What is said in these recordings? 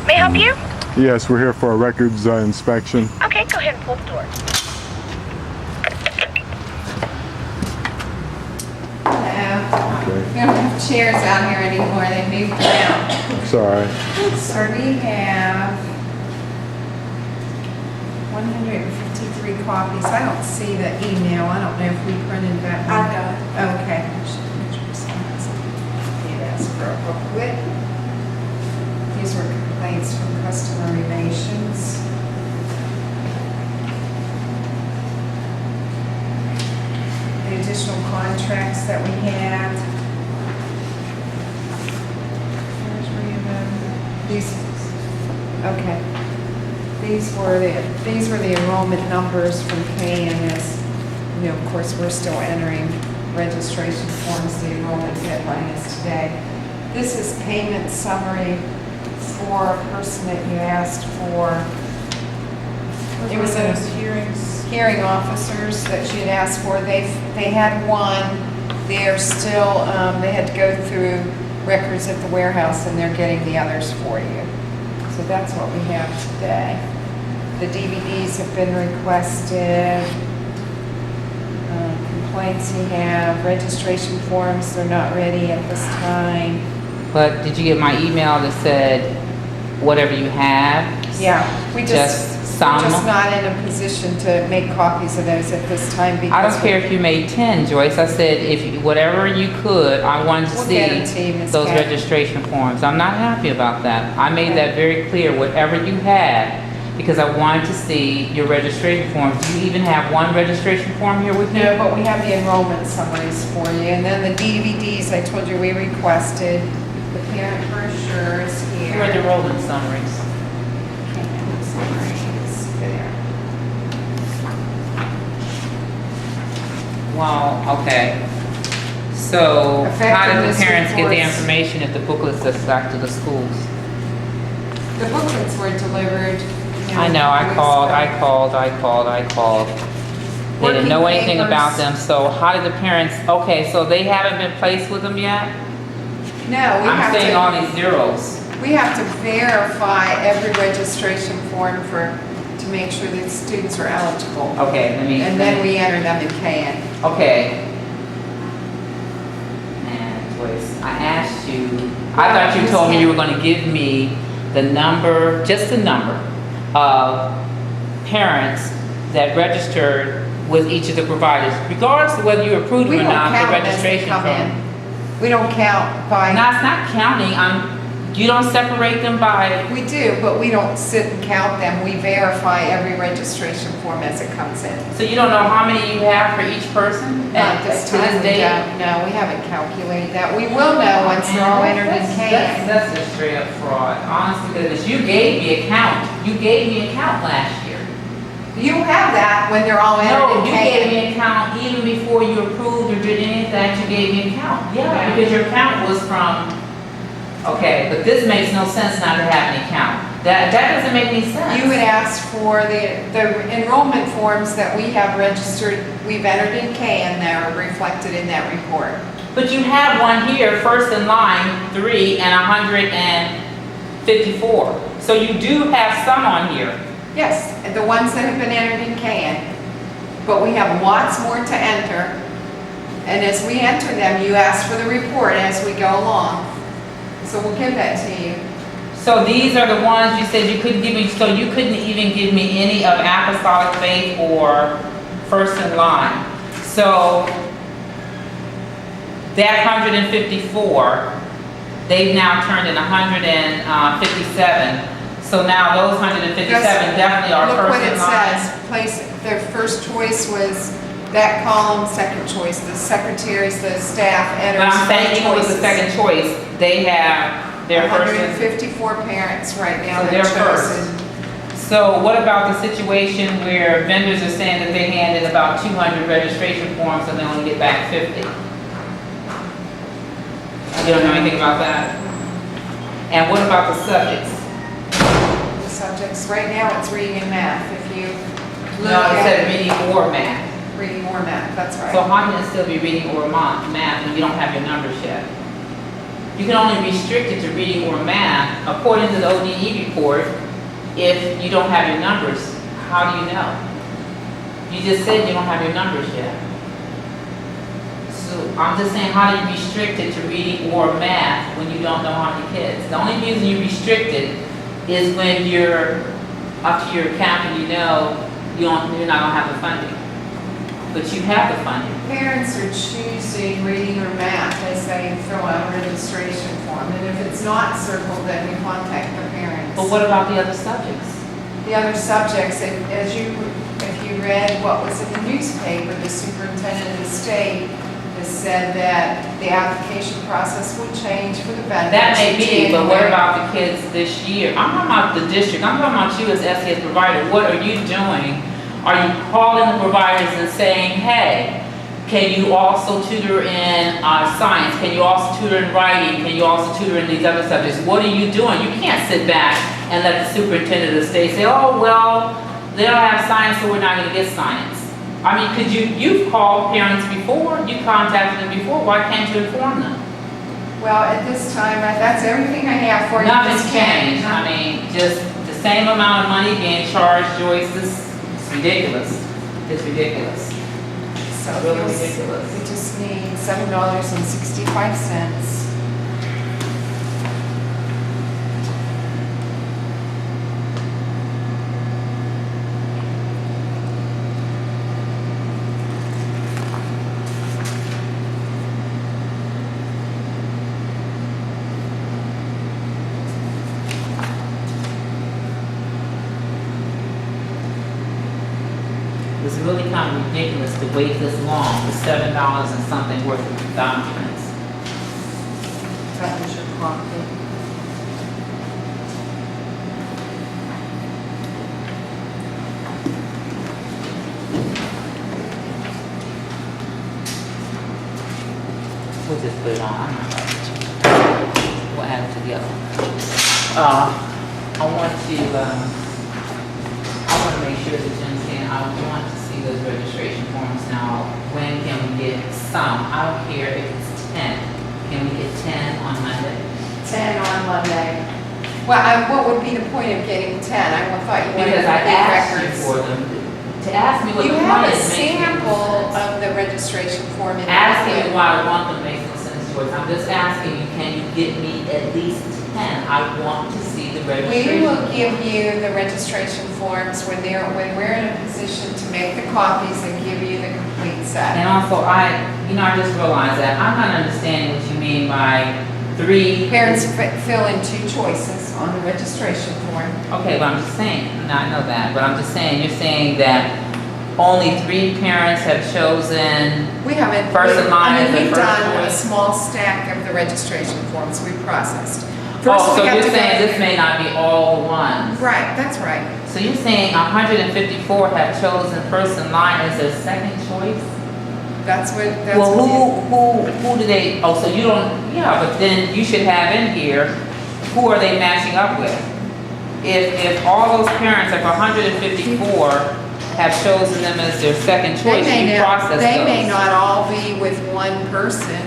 May I help you? Yes, we're here for a records inspection. Okay, go ahead and pull the door. Okay. We don't have chairs out here anymore, they moved around. Sorry. So we have 153 copies. I don't see the email. I don't know if we printed that. I got it. Okay. Yes, for a booklet. These were complaints from customer relations. The additional contracts that we had. These, okay. These were the enrollment numbers from KNS. You know, of course, we're still entering registration forms. The enrollment deadline is today. This is payment summary for a person that you asked for. It was those hearing officers that she had asked for. They had one. They're still, they had to go through records at the warehouse and they're getting the others for you. So that's what we have today. The DVDs have been requested. Complaints you have, registration forms, they're not ready at this time. But did you get my email that said whatever you have? Yeah, we're just some. not in a position to make copies of those at this time because I don't care if you made 10, Joyce. I said whatever you could, I wanted to We'll see get it to you, Ms. those Cat. registration forms. I'm not happy about that. I made that very clear, whatever you had, because I wanted to see your registration forms. Do you even have one registration form here with you? No, but we have the enrollment summaries for you. And then the DVDs, I told you we requested. The parent brochure is here. Here are the enrollment summaries. Parent summaries there. Well, okay. So how did the Effectiveness parents get the reports. information if the booklets are back to the schools? The booklets were delivered. I know, I called. They didn't know Working anything papers. about them, so how did the parents, okay, so they haven't been placed with them yet? No, I'm seeing all these zeros. we have to verify every registration form to make sure that students are eligible. Okay, And then we enter them in KN. Okay. And Joyce, I asked you, I thought you told me you were gonna give me the number, just the number of parents that registered with each of the providers, regardless of whether you approved We them or don't not, the count them as they registration come form. in. We don't count by. No, it's not counting, you don't separate them by, We do, but we don't sit and count them. We verify every registration form as it comes in. so you don't know how many you have for each person? Not this to time, we day? don't. No, we haven't calculated that. We will know once they're all entered in KN. That's a straight up fraud, honestly, goodness. You gave me a count. You gave me a count last year. You have that when they're all No, entered in you gave KN. me a count even before you approved or did any of that, you gave me a count. Yeah, because your count was from, okay, but this makes no sense not to have any count. That doesn't make any sense. You would ask for the enrollment forms that we have registered, we've entered in KN that are reflected in that report. But you have one here, first in line, 3 and 154. So you do have some on here. Yes, the ones that have been entered in KN. But we have lots more to enter. And as we enter them, you ask for the report as we go along. So we'll give that to you. So these are the ones you said you couldn't give me, so you couldn't even give me any of Apostolic Faith or First in Line. So that 154, they've now turned in 157. So now those 157 definitely are Look first what in it line. says. Their first choice was that column, second choice, the secretaries, the staff, But editors. I'm saying even with the choices. second choice, they have their first. 154 parents right now So that they're chosen. So what about the situation where vendors are saying that they handed about 200 registration forms and they only get back 50? You don't know anything about that? And what about the subjects? The subjects, right now it's reading and math. If you look No, it said at reading or math. reading or math, that's So right. how can it still be reading or math when you don't have your numbers yet? You can only restrict it to reading or math, according to the ODE report. If you don't have your numbers, how do you know? You just said you don't have your numbers yet. So I'm just saying, how do you restrict it to reading or math when you don't know how many kids? The only reason you restrict it is when you're up to your account and you know you're not gonna have the funding. But you have the funding. Parents are choosing reading or math as they fill out a registration form, and if it's not circled, then we contact the parents. But what about the other subjects? The other subjects, if you read what was in the newspaper, the superintendent of the state has said that the application process would change for the vendors. That may in be, but what January. about the kids this year? I'm talking about the district, I'm talking about you as SES provider. What are you doing? Are you calling the providers and saying, hey, can you also tutor in science? Can you also tutor in writing? Can you also tutor in these other subjects? What are you doing? You can't sit back and let the superintendent of the state say, oh, well, they don't have science, so we're not gonna get science. I mean, you've called parents before, you contacted them before, why can't you inform them? Well, at this time, that's everything I have for you. Nothing's Ms. Kane. changed. I mean, just the same amount of money being charged, Joyce, it's ridiculous. It's ridiculous. So Really we ridiculous. just need $7.65. It's really kind of ridiculous to wait this long for $7 and something worth of documents. That was your copy. We'll just put it on. We'll add it together. I want to make sure that you understand, I want to see those registration forms now. When can we get some? I don't care if it's 10. Can we get 10 on Monday? 10 on Monday. Well, what would be the point of getting 10? I thought you wanted Because the I big asked you records. for them. To ask me what You the have plan a is makes no sample sense. of the registration form in the Asking me booklet. why I want them makes no sense, Joyce. I'm just asking you, can you get me at least 10? I want to see the We registration. will give you the registration forms when we're in a position to make the copies and give you the complete set. And also, I just realized that I'm not understanding what you mean by 3. Parents fill in 2 choices on the registration form. Okay, but I'm just saying, no, I know that, but I'm just saying, you're saying that only 3 parents have chosen, We haven't. First in line is the we've first done a choice. small stack of the registration forms we processed. First, oh, we so have you're to go saying this through- may not be all the ones. Right, that's right. So you're saying 154 have chosen first in line as their second choice? That's what. Well, who do they, oh, so you don't, yeah, but then you should have in here, who are they matching up with? If all those parents, if 154 have chosen them as their second choice, you process those. They may not all be with one person.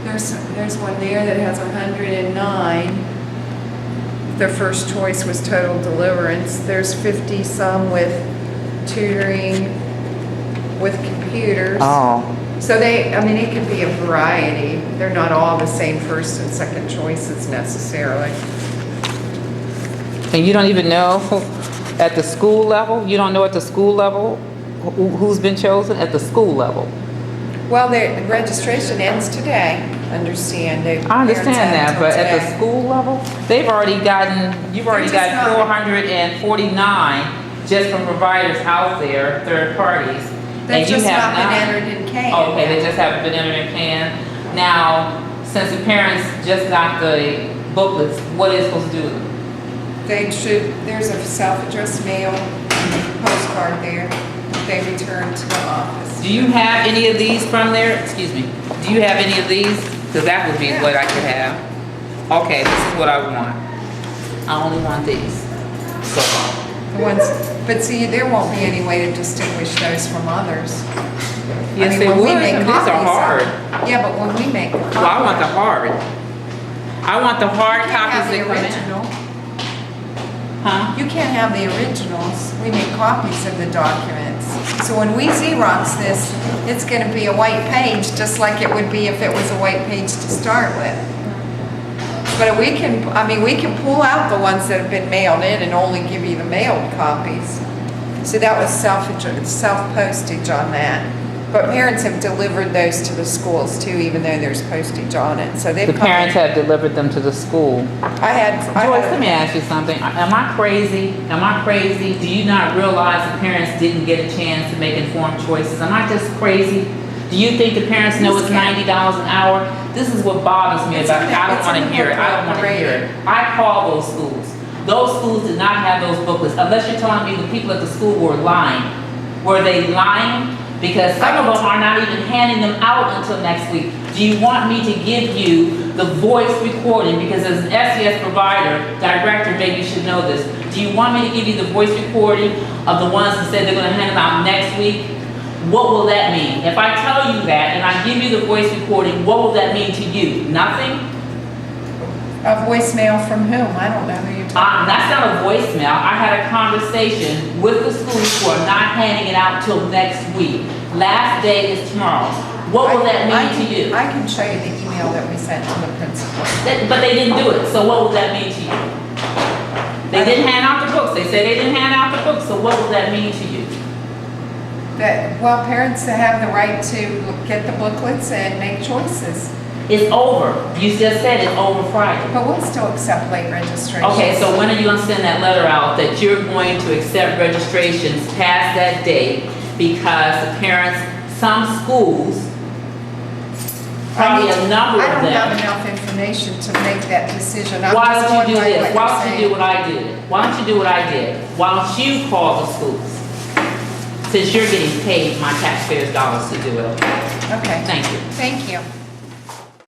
There's one there that has 109. Their first choice was total deliverance. There's 50 some with tutoring, with computers. Oh, So it could be a variety. They're not all the same first and second choices necessarily. and you don't even know at the school level? You don't know at the school level who's been chosen at the school level? Well, the registration ends today, understand. I understand that, but at the school. school level, you've already gotten They're just not- 449 just from providers out there, third parties. They've and you just have not been none. entered in Kane. Okay, they just haven't been entered in CAN. Now, since the parents just got the booklets, what are they supposed to do with them? There's a self-addressed mail postcard there. They return to the office. Do you have any of these from there? Excuse me. Do you have any of these? Because that would be Yeah. what I could have. Okay, this is what I want. I only want these. So far. The ones, but see, there won't be any way to distinguish those from others. Yes, mean, they when we would, make and these are copies of- hard. Yeah, but when we make the copy. Well, I want the hard. I want the hard You can't have copies the that come in. original. Huh? You can't have the originals. We make copies of the documents. So when we Xerox this, it's gonna be a white page, just like it would be if it was a white page to start with. But we can, I mean, we can pull out the ones that have been mailed in and only give you the mailed copies. So that was self-postage on that. But parents have delivered those to the schools too, even though there's postage on it. So they've The come in. parents have delivered them to the school. Joyce, let me ask you something. Am I crazy? Am I crazy? Do you not realize the parents didn't get a chance to make informed choices? Am I just crazy? Do you think the parents know it's $90 an hour? This is what bothers me about it. I don't want to hear it. I don't want to hear it. I call those schools. Those schools did not have those booklets. Unless you're telling me the people at the school were lying. Were they lying? Because some of them are not even handing them out until next week. Do you want me to give you the voice recording? Because as an SES provider, director, maybe you should know this. Do you want me to give you the voice recording of the ones that said they're going to hand them out next week? What will that mean? If I tell you that and I give you the voice recording, what will that mean to you? Nothing? A voicemail from whom? I don't know who you're talking about. That's not a voicemail. I had a conversation with the schools who are not handing it out till next week. Last day is tomorrow. What will that mean to you? I can show you the email that we sent to the principal. But they didn't do it, so what will that mean to you? They didn't hand out the books. They said they didn't hand out the books, so what will that mean to you? That, well, parents have the right to get the booklets and make choices. It's over. You just said it's over Friday. But we'll still accept late registration. Okay, so when are you going to send that letter out that you're going to accept registrations past that date because the parents, some schools, probably a number I of don't have them. enough information to make that decision. I'm Why just don't you do going by this? what Why you're don't you do saying. what I did? Why don't you do what I did? Why don't you call the schools? Since you're getting paid my taxpayers' dollars to do it. Okay, Thank you. thank you.